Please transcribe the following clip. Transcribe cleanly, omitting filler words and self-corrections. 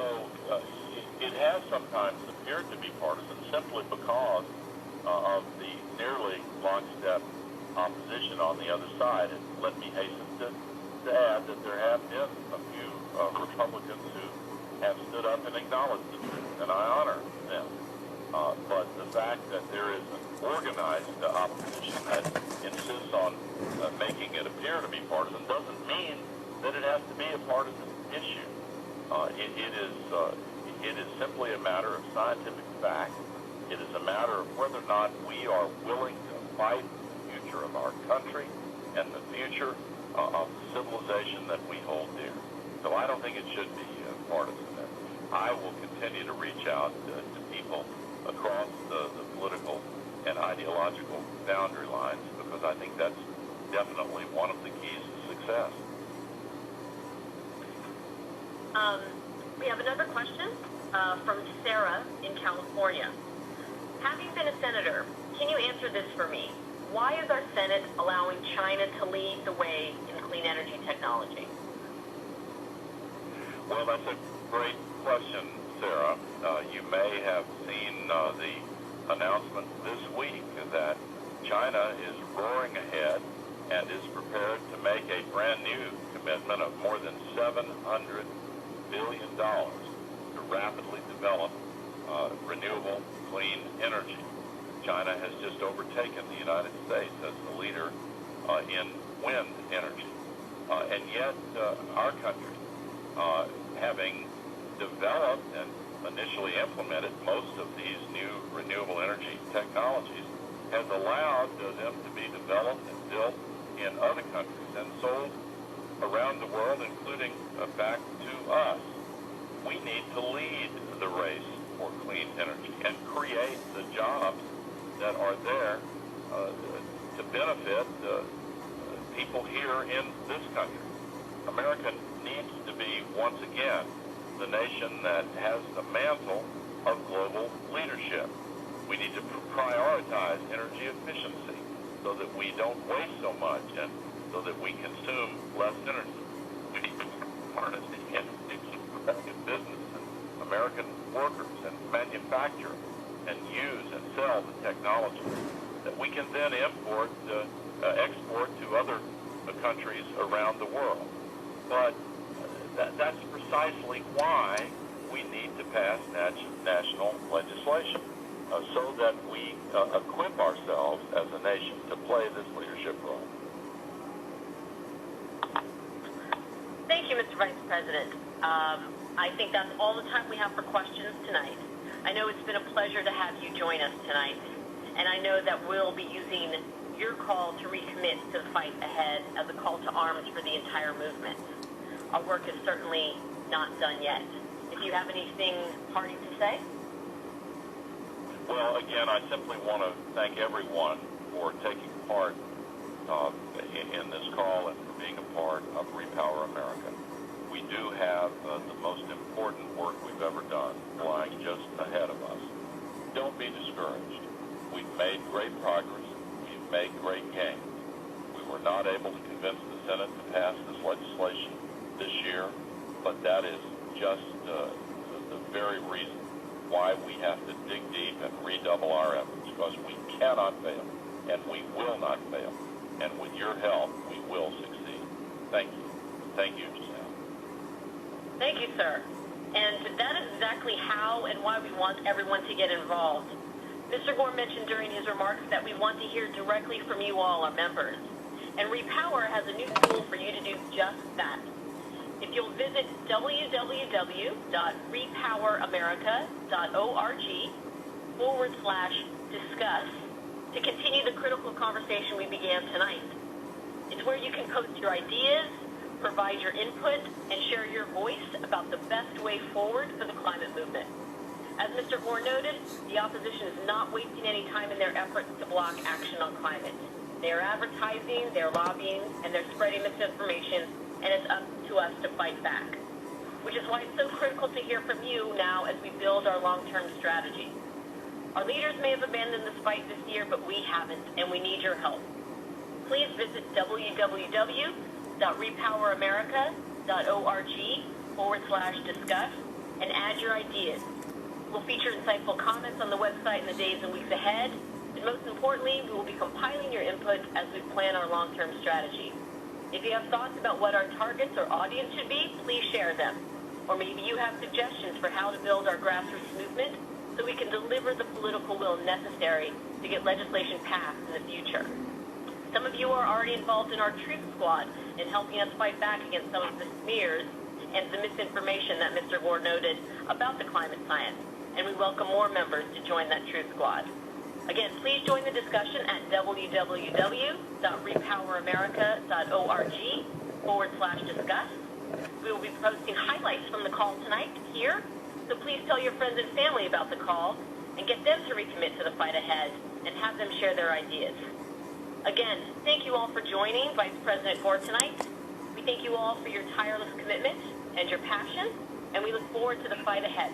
So it has sometimes appeared to be partisan simply because of the nearly lockstep opposition on the other side. And let me hasten to add that there have been a few Republicans who have stood up and acknowledged the truth, and I honor them. But the fact that there is an organized opposition that insists on making it appear to be partisan doesn't mean that it has to be a partisan issue. It is simply a matter of scientific fact. It is a matter of whether or not we are willing to fight the future of our country and the future of the civilization that we hold dear. So I don't think it should be partisan. I will continue to reach out to people across the political and ideological boundary lines because I think that's definitely one of the keys to success. We have another question from Sarah in California. Having been a senator, can you answer this for me? Why is our Senate allowing China to lead the way in clean energy technology? Well, that's a great question, Sarah. You may have seen the announcement this week that China is roaring ahead and is prepared to make a brand new commitment of more than $700 billion to rapidly develop renewable, clean energy. China has just overtaken the United States as the leader in wind energy. And yet our country, having developed and initially implemented most of these new renewable energy technologies, has allowed them to be developed and built in other countries and sold around the world, including back to us. We need to lead the race for clean energy and create the jobs that are there to benefit people here in this country. America needs to be, once again, the nation that has the mantle of global leadership. We need to prioritize energy efficiency so that we don't waste so much and so that we consume less energy. We need to harness the energy productive business and American workers and manufacture and use and sell the technology that we can then export to other countries around the world. But that's precisely why we need to pass national legislation so that we equip ourselves as a nation to play this leadership role. Thank you, Mr. Vice President. I think that's all the time we have for questions tonight. I know it's been a pleasure to have you join us tonight, and I know that we'll be using your call to recommit to the fight ahead as a call to arms for the entire movement. Our work is certainly not done yet. If you have anything parting to say? Well, again, I simply want to thank everyone for taking part in this call and for being a part of Repower America. We do have the most important work we've ever done lying just ahead of us. Don't be discouraged. We've made great progress. We've made great gains. We were not able to convince the Senate to pass this legislation this year, but that is just the very reason why we have to dig deep and redouble our efforts, because we cannot fail, and we will not fail. And with your help, we will succeed. Thank you. Thank you, Giselle. Thank you, sir. And that is exactly how and why we want everyone to get involved. Mr. Gore mentioned during his remarks that we want to hear directly from you all, our members. And Repower has a new tool for you to do just that. If you'll visit www.repoweramerica.org/discuss to continue the critical conversation we began tonight. It's where you can post your ideas, provide your input, and share your voice about the best way forward for the climate movement. As Mr. Gore noted, the opposition is not wasting any time in their efforts to block action on climate. They are advertising, they're lobbying, and they're spreading misinformation, and it's up to us to fight back. Which is why it's so critical to hear from you now as we build our long-term strategy. Our leaders may have abandoned this fight this year, but we haven't, and we need your help. Please visit www.repoweramerica.org/discuss and add your ideas. We'll feature insightful comments on the website in the days and weeks ahead, and most importantly, we will be compiling your input as we plan our long-term strategy. If you have thoughts about what our targets or audience should be, please share them. Or maybe you have suggestions for how to build our grassroots movement so we can deliver the political will necessary to get legislation passed in the future. Some of you are already involved in our Truth Squad in helping us fight back against some of the smears and the misinformation that Mr. Gore noted about the climate science, and we welcome more members to join that Truth Squad. Again, please join the discussion at www.repoweramerica.org/discuss. We will be posting highlights from the call tonight here, so please tell your friends and family about the call and get them to recommit to the fight ahead and have them share their ideas. Again, thank you all for joining Vice President Gore tonight. We thank you all for your tireless commitment and your passion, and we look forward to the fight ahead.